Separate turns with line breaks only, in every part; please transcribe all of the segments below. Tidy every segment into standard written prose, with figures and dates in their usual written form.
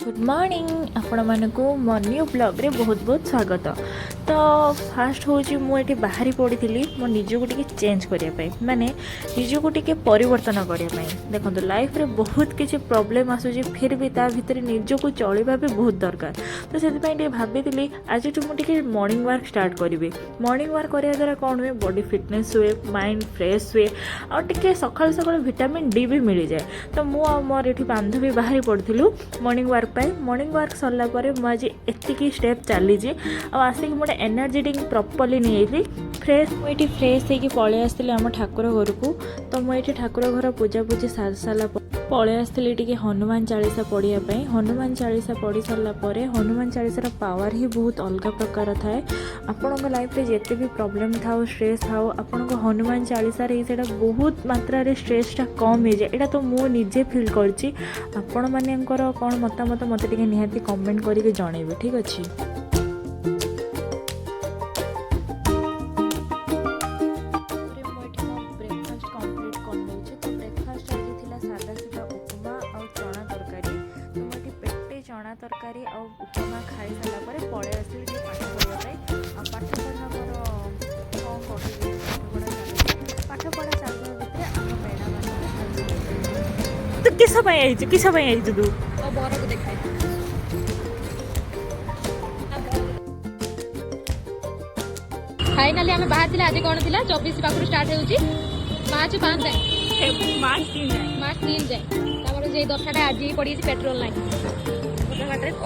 Good morning आपण मानक मो न्यू ब्लॉग रे बहुत बहुत स्वागत। तो फास्ट हूँ मुझे बाहरी पड़ी थी मो निजक टी चेंज करने माने निजक टी परिवर्तन करने देखो लाइफ रे बहुत किसी प्रॉब्लम आसूँ फिर भी ता भीतर निजक चलवा भी बहुत दरकार। तो से भाभी आज मुझे मॉर्निंग वॉक स्टार्ट करी। मॉर्निंग वॉक करने द्वारा कौन हुए बॉडी फिटनेस हुए, माइंड फ्रेश हुए और सकाल सकाल विटामिन डी भी मिल जाए। तो मुझे मोर ये बांधवी बाहरी पड़ू मॉर्निंग वॉक मॉर्निंग वॉक सरला मुझे एतिकी स्टेप चली आसिक मोटे एनर्जी ड्रिंक प्रॉपर्ली नहीं फ्रेश मुझे फ्रेश होगी पलि आसती आम ठाकुर घर को। तो मुझे ठाकुर घर पूजा पूजी सारी सारा पलि आसती टी हनुमान चालीसा पढ़ापी। हनुमान चालीसा पढ़ी सारापर हनुमान चालीसार पावर ही बहुत अलग प्रकार थाए। आपण लाइफ में जिते भी प्रॉब्लम था स्ट्रेस था आपण हनुमान चालीसा से बहुत मात्रा स्ट्रेसटा कम हो जाए। यहाँ तो मुझे फिल करची आपण मानकर कौन मतामत मत निहाती कमेंट करके जनइबे। ठीक अच्छे ब्रेकफास्ट कंप्लीट कर तो ब्रेकफास्ट आज थी सादा सीधा उपमा और चना तरकारी। तो मुझे पेटे चना तरकारी और उपमा खाई सारापर पलि आसली पाठ पढ़ाई पाठ पढ़ा मोर कौन कह पाठ पढ़ा चलवा भितर आम मैडम तो किस तू बर को देखा
फाइनाली आम बाहर आज कौन थी 24 पाखु स्टार्ट हो मार्च 5 जाए मार्च 3 जाए जे दशाटा आज पड़ी पेट्रोल ना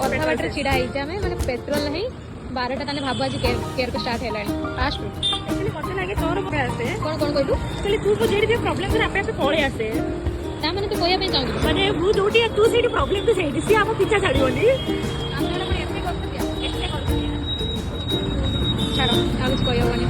अधा बाटर छिड़ा होमें मैंने पेट्रोल ना 12टा ताने भाव आज केयर को स्टार्ट है फास्ट
मत लगे तोर
कौन कौन कहलु
तू जो प्रॉब्लम आपे पलि आसे
मैंने तो कहना चाहूँ
माने मु जोटी तू से प्रॉब्लम तो सही सी आम पीछा छाड़ोनी
छाड़ कुछ कहनी